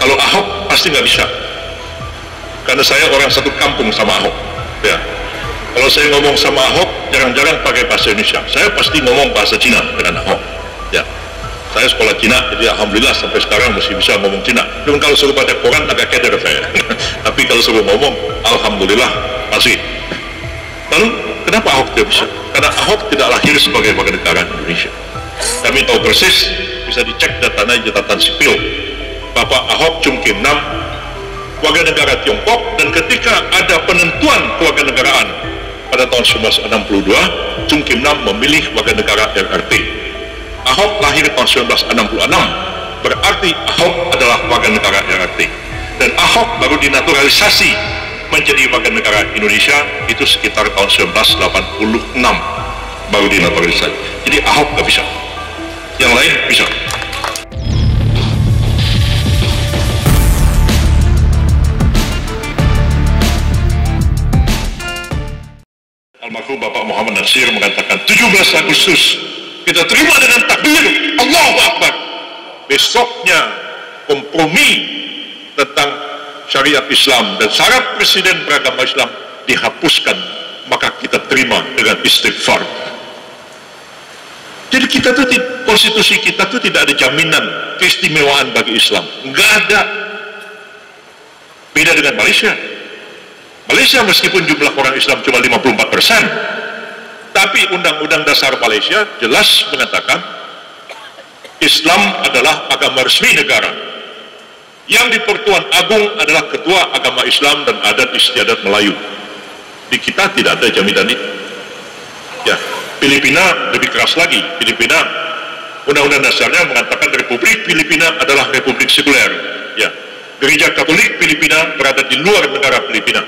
Kalau Ahok pasti nggak bisa, karena saya orang satu kampung sama Ahok. Ya, kalau saya ngomong sama Ahok, jarang-jarang pakai bahasa Indonesia. Saya pasti ngomong bahasa Cina dengan Ahok. Ya, saya sekolah Cina, jadi alhamdulillah sampai sekarang masih bisa ngomong Cina. Cuma kalau suruh baca Quran agak keder saya. Tapi kalau suruh ngomong, alhamdulillah masih. Lalu kenapa Ahok tidak bisa? Karena Ahok tidak lahir sebagai warga negara Indonesia. Kami tahu persis, bisa dicek datanya catatan sipil. Bapak Ahok Chungkim Nam warga negara Tiongkok, dan ketika ada penentuan kewarganegaraan pada tahun 1962, Chung Kim Nam memilih warga negara RRT. Ahok lahir tahun 1966, berarti Ahok adalah warga negara RRT, dan Ahok baru dinaturalisasi menjadi warga negara Indonesia itu sekitar tahun 1986 baru dinaturalisasi. Jadi Ahok gak bisa, yang lain bisa. Almarhum Bapak Muhammad Nasir mengatakan 17 Agustus kita terima dengan takbir Allahu Akbar. Besoknya kompromi tentang syariat Islam dan syarat presiden beragama Islam dihapuskan, maka kita terima dengan istighfar. Jadi kita tuh, konstitusi kita tuh tidak ada jaminan keistimewaan bagi Islam, nggak ada. Beda dengan Malaysia. Malaysia meskipun jumlah orang Islam cuma 54%, tapi Undang-Undang Dasar Malaysia jelas mengatakan Islam adalah agama resmi negara. Yang di Pertuan Agung adalah Ketua Agama Islam dan Adat Istiadat Melayu. Di kita tidak ada jaminan itu. Ya, Filipina lebih keras lagi. Filipina, Undang-Undang Dasarnya mengatakan Republik Filipina adalah Republik Sekuler. Ya, Gereja Katolik Filipina berada di luar negara Filipina.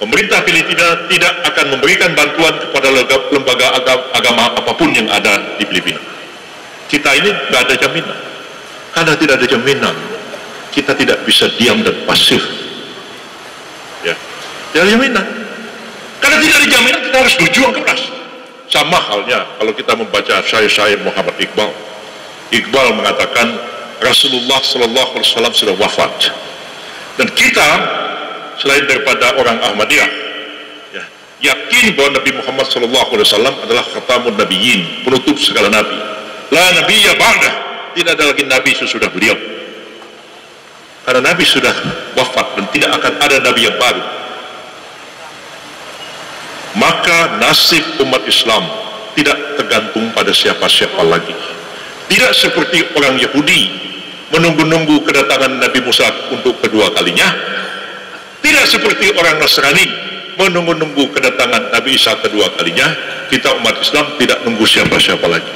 Pemerintah Filipina tidak akan memberikan bantuan kepada lembaga agama apapun yang ada di Filipina. Kita ini tidak ada jaminan. Karena tidak ada jaminan, kita tidak bisa diam dan pasif. Ya, tidak ada jaminan. Karena tidak ada jaminan, kita harus berjuang keras. Sama halnya kalau kita membaca syair-syair Muhammad Iqbal. Iqbal mengatakan Rasulullah SAW sudah wafat, dan kita selain daripada orang Ahmadiyah, ya, yakin bahwa Nabi Muhammad SAW adalah khatamun nabiyyin, penutup segala nabi. La nabiyya ba'dah, tidak ada lagi nabi sesudah beliau. Karena nabi sudah wafat dan tidak akan ada nabi yang baru. Maka nasib umat Islam tidak tergantung pada siapa-siapa lagi. Tidak seperti orang Yahudi menunggu-nunggu kedatangan Nabi Musa untuk kedua kalinya. Tidak seperti orang Nasrani menunggu-nunggu kedatangan Nabi Isa kedua kalinya. Kita umat Islam tidak nunggu siapa-siapa lagi.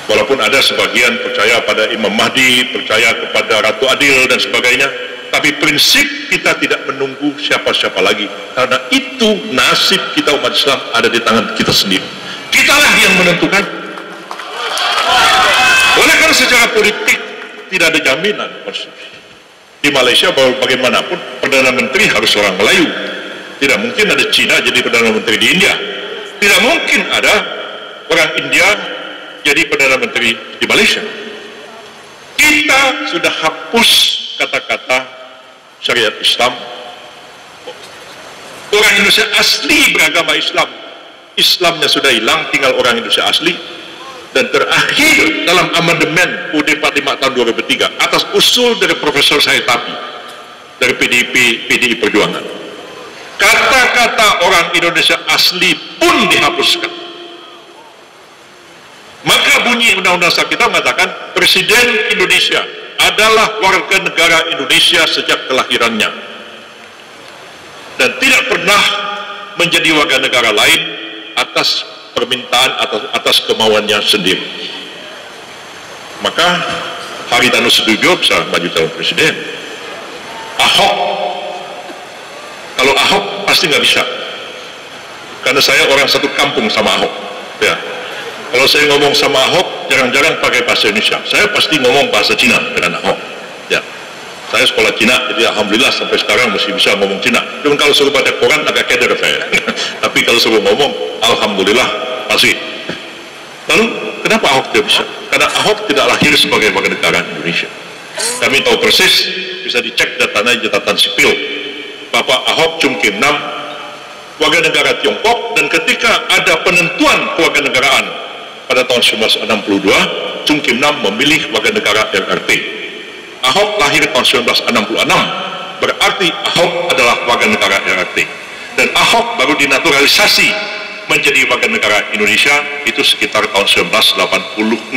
Walaupun ada sebagian percaya pada Imam Mahdi, percaya kepada Ratu Adil dan sebagainya, tapi prinsip kita tidak menunggu siapa-siapa lagi, karena itu nasib kita umat Islam ada di tangan kita sendiri. Kitalah yang menentukan. Oleh karena secara politik tidak ada jaminan konstitusi. Di Malaysia bagaimanapun Perdana Menteri harus orang Melayu. Tidak mungkin ada Cina jadi Perdana Menteri di India. Tidak mungkin ada orang India jadi Perdana Menteri di Malaysia. Kita sudah hapus kata-kata syariat Islam. Orang Indonesia asli beragama Islam, Islamnya sudah hilang, tinggal orang Indonesia asli. Dan terakhir dalam amandemen UUD 45 tahun 2003 atas usul dari Profesor Said Tapi dari PDI Perjuangan, kata-kata orang Indonesia asli pun dihapuskan. Maka bunyi Undang-Undang Dasar kita mengatakan Presiden Indonesia adalah warga negara Indonesia sejak kelahirannya dan tidak pernah menjadi warga negara lain atas permintaan atas kemauannya sendiri. Maka Haritanu Sudibyo bisa maju calon presiden. Ahok, kalau Ahok pasti nggak bisa, karena saya orang satu kampung sama Ahok. Ya, kalau saya ngomong sama Ahok jarang-jarang pakai bahasa Indonesia. Saya pasti ngomong bahasa Cina dengan Ahok. Ya, saya sekolah Cina, jadi alhamdulillah sampai sekarang masih bisa ngomong Cina. Cuma kalau suruh baca Quran agak keder saya. Tapi kalau suruh ngomong, alhamdulillah masih. Lalu kenapa Ahok tidak bisa? Karena Ahok tidak lahir sebagai warga negara Indonesia. Kami tahu persis, bisa dicek datanya di catatan sipil. Bapak Ahok Chung Kim Nam, warga negara Tiongkok, dan ketika ada penentuan kewarganegaraan pada tahun 1962, Chung Kim Nam memilih warga negara RRT. Ahok lahir tahun 1966, berarti Ahok adalah warga negara RRT. Dan Ahok baru dinaturalisasi menjadi warga negara Indonesia itu sekitar tahun 1986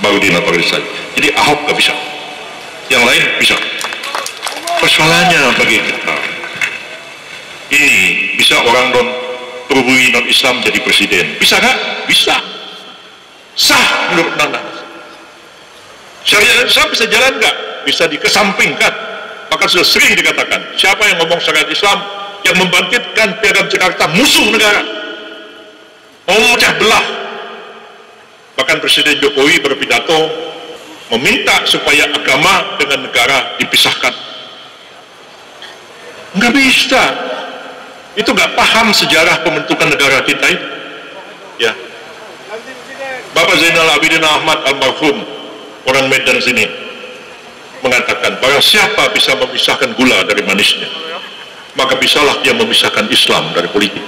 baru dinaturalisasi. Jadi Ahok gak bisa, yang lain bisa. Persoalannya bagi kita, ini bisa orang pribumi non Islam jadi presiden, bisa gak? Bisa, sah menurut Undang-Undang. Syariat Islam bisa jalan gak? Bisa dikesampingkan. Maka sudah sering dikatakan, siapa yang ngomong syariat Islam yang membangkitkan Piagam Jakarta musuh negara, mau memecah belah. Bahkan Presiden Jokowi berpidato meminta supaya agama dengan negara dipisahkan. Nggak bisa, itu nggak paham sejarah pembentukan negara kita itu. Ya, Bapak Zainal Abidin Ahmad almarhum, orang Medan sini, mengatakan barang siapa bisa memisahkan gula dari manisnya, maka bisalah dia memisahkan Islam dari politik.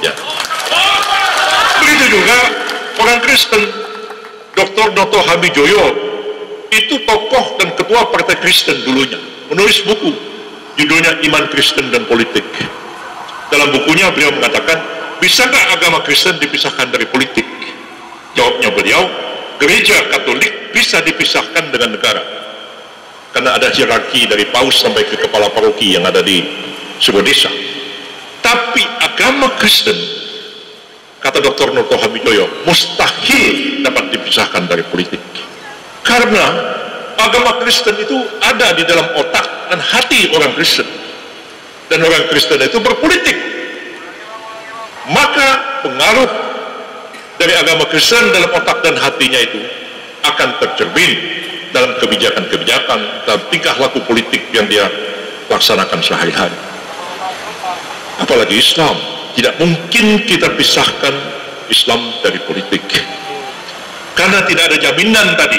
Ya. Begitu juga orang Kristen, Dr. Noto Hamijoyo, itu tokoh dan ketua Partai Kristen dulunya, menulis buku judulnya Iman Kristen dan Politik. Dalam bukunya beliau mengatakan, bisakah agama Kristen dipisahkan dari politik? Jawabnya beliau, gereja Katolik bisa dipisahkan dengan negara, karena ada hierarki dari paus sampai ke kepala paroki yang ada di sebuah desa. Tapi agama Kristen, kata Dr. Noto Hamijoyo, mustahil dapat dipisahkan dari politik, karena agama Kristen itu ada di dalam otak dan hati orang Kristen, dan orang Kristen itu berpolitik. Maka pengaruh dari agama Kristen dalam otak dan hatinya itu akan tercermin dalam kebijakan-kebijakan, dalam tingkah laku politik yang dia laksanakan sehari-hari. Apalagi Islam, tidak mungkin kita pisahkan Islam dari politik, karena tidak ada jaminan tadi.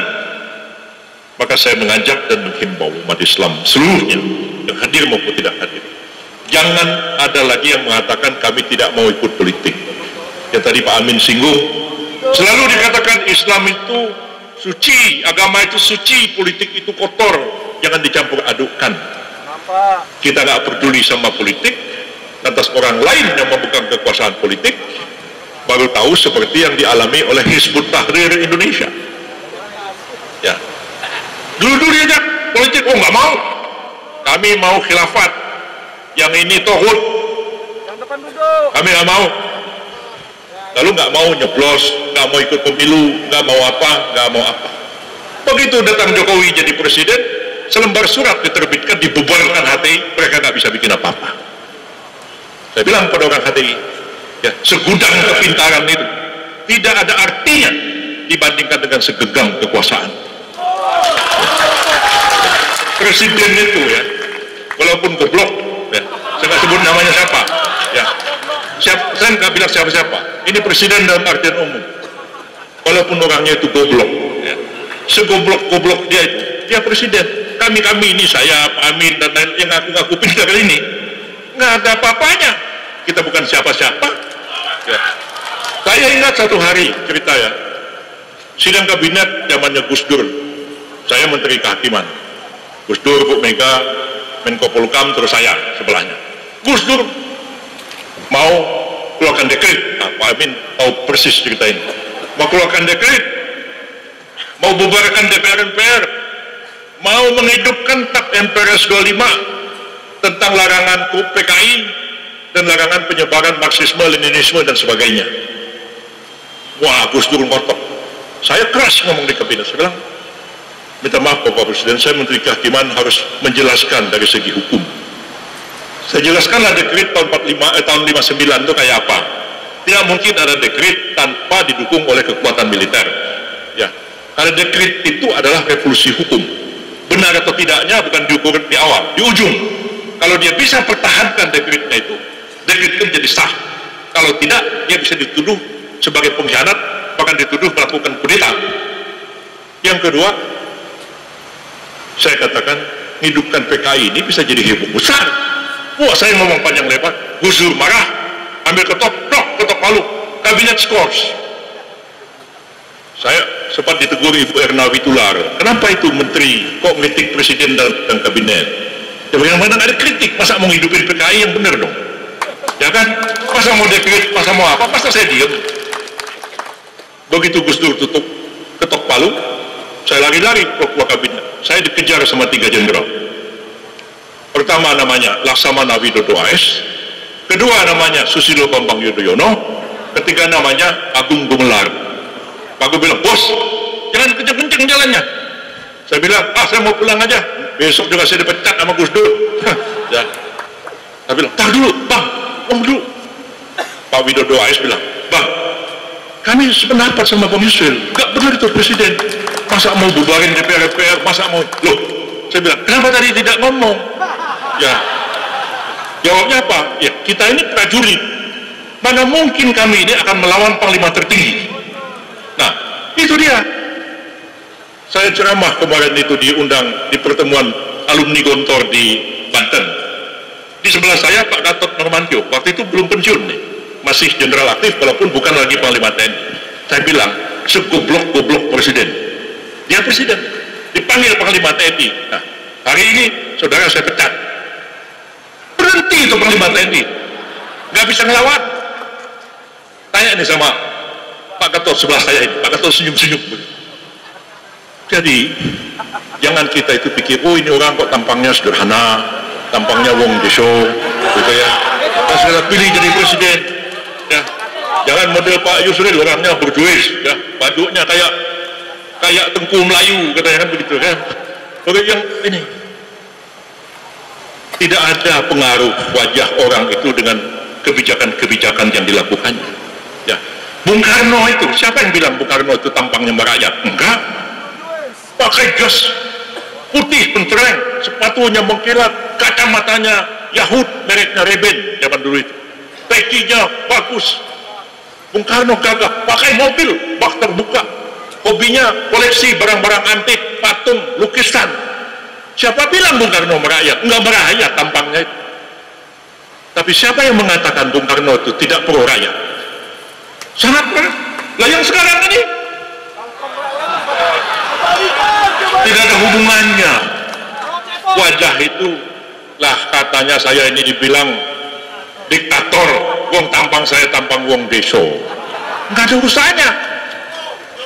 Maka saya mengajak dan menghimbau umat Islam seluruhnya, yang hadir maupun tidak hadir, jangan ada lagi yang mengatakan kami tidak mau ikut politik. Yang tadi Pak Amin singgung, selalu dikatakan Islam itu suci, agama itu suci, politik itu kotor, jangan dicampur adukkan. Kita nggak peduli sama politik, lantas orang lain yang memegang kekuasaan politik baru tahu seperti yang dialami oleh Hizbut Tahrir Indonesia. Ya, dulu aja politik, oh nggak mau, kami mau khilafat, yang ini tohut, kami nggak mau. Lalu nggak mau nyeblos, nggak mau ikut pemilu, nggak mau apa. Begitu datang Jokowi jadi presiden, selembar surat diterbitkan, dibubarkan HTI, mereka nggak bisa bikin apa-apa. Saya bilang pada orang HTI, ya, segudang kepintaran itu tidak ada artinya dibandingkan dengan segenggam kekuasaan. Presiden itu ya, walaupun goblok, ya, saya nggak sebut namanya siapa, ya, saya nggak bilang siapa-siapa. Ini presiden dalam artian umum. Walaupun orangnya itu goblok, ya, segoblok-goblok dia itu, dia presiden. Kami ini, saya, Pak Amin, dan lain yang ngaku-ngaku pintar ini, nggak ada apa-apanya. Kita bukan siapa-siapa. Ya. Saya ingat satu hari cerita ya, sidang kabinet zamannya Gus Dur. Saya Menteri Kehakiman, Gus Dur, Bu Mega, Menko Polhukam, terus saya sebelahnya. Gus Dur mau keluarkan dekret, nah, Pak Amin tahu persis cerita ini. Mau keluarkan dekret, mau bubarkan DPR-MPR, mau menghidupkan TAP MPRS 25 tentang larangan PKI dan larangan penyebaran Marxisme, Leninisme dan sebagainya. Wah, Gus Dur ngotot. Saya keras ngomong di kabinet, saya bilang, minta maaf Bapak Presiden, saya Menteri Kehakiman harus menjelaskan dari segi hukum. Saya jelaskanlah dekret tahun 59 itu kayak apa. Tidak mungkin ada dekret tanpa didukung oleh kekuatan militer. Ya, karena dekret itu adalah revolusi hukum. Benar atau tidaknya bukan diukur di awal, di ujung. Kalau dia bisa pertahankan dekretnya itu, dekret itu menjadi sah. Kalau tidak, dia bisa dituduh sebagai pengkhianat, bahkan dituduh melakukan kudeta. Yang kedua, Saya katakan, hidupkan PKI ini bisa jadi heboh besar. Wah, saya ngomong panjang lebar, Gus Dur marah, ambil ketok palu, kabinet skors. Saya sempat ditegur Ibu Erna Witular, kenapa itu menteri kok kritik presiden dan kabinet? Ya bagaimana ada kritik, masa mau hidupin PKI yang benar dong? Ya kan, masa mau dekret, masa mau apa, masa saya diam? Begitu Gus Dur tutup ketok palu, saya lari-lari ke ketua kabinet. Saya dikejar sama 3 jenderal. Pertama namanya Laksamana Widodo AS, kedua namanya Susilo Bambang Yudhoyono, ketiga namanya Agung Gumelar. Pak Agung bilang, bos, jangan kenceng-kenceng jalannya. Saya bilang, saya mau pulang aja, besok juga saya dipecat sama Gus Dur. Ya. Saya bilang, tar dulu, bang, dulu. Pak Widodo AS bilang, bang, kami sependapat sama Bang Yusril, gak benar itu presiden. Masa mau bubarin DPR, masa mau, loh, saya bilang, kenapa tadi tidak ngomong? Ya, jawabnya apa? Ya, kita ini prajurit, mana mungkin kami ini akan melawan panglima tertinggi. Nah, itu dia. Saya ceramah kemarin itu diundang di pertemuan alumni Gontor di Banten. Di sebelah saya Pak Gatot Nurmantio, waktu itu belum pensiun nih, masih jenderal aktif walaupun bukan lagi panglima TNI. Saya bilang, segoblok-goblok presiden. Dia presiden, dipanggil panglima TNI. Nah, hari ini saudara saya pecat. Berhenti itu panglima TNI, nggak bisa ngelawan. Tanya nih sama Pak Gatot sebelah saya ini, Pak Gatot senyum-senyum. Jadi jangan kita itu pikir, oh ini orang kok tampangnya sederhana, tampangnya wong deso, gitu ya. Pas sudah pilih jadi presiden, ya. Jangan model Pak Yusril, orangnya berduis, ya. Bajunya kayak Tengku Melayu, katanya kan begitu kan. Oke, yang ini tidak ada pengaruh wajah orang itu dengan kebijakan-kebijakan yang dilakukannya. Ya, Bung Karno itu, siapa yang bilang Bung Karno itu tampangnya merakyat? Enggak, pakai jas putih pentereng, sepatunya mengkilat, kacamatanya Yahud, mereknya Ray-Ban zaman dulu itu, pekinya bagus. Bung Karno gagah, pakai mobil bak terbuka, hobinya koleksi barang-barang antik, patung, lukisan. Siapa bilang Bung Karno merakyat? Enggak merakyat tampangnya itu. Tapi siapa yang mengatakan Bung Karno itu tidak pro rakyat? Sangat berat. Lah yang sekarang ini tidak ada hubungannya. Wajah itu lah katanya saya ini dibilang diktator, wong tampang saya tampang wong deso. Enggak ada urusannya.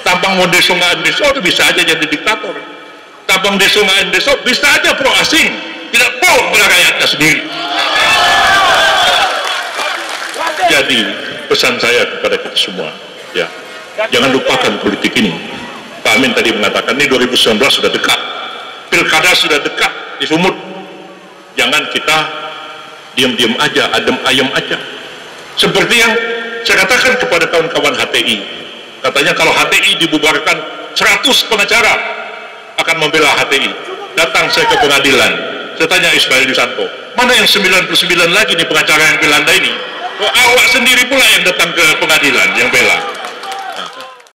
Tampang wong deso nggak deso itu bisa aja jadi diktator. Tampang deso nggak deso bisa aja pro asing, tidak pro kepada rakyatnya sendiri. Jadi pesan saya kepada kita semua, ya, jangan lupakan politik ini. Pak Amin tadi mengatakan ini 2019 sudah dekat, pilkada sudah dekat di Sumut. Jangan kita diam-diam aja, adem ayem aja. Seperti yang saya katakan kepada kawan-kawan HTI, katanya kalau HTI dibubarkan 100 pengacara akan membela HTI. Datang saya ke pengadilan, saya tanya Ismail Yusanto, mana yang 99 lagi nih pengacara yang Belanda ini? Oh, awak sendiri pula yang datang ke pengadilan yang bela.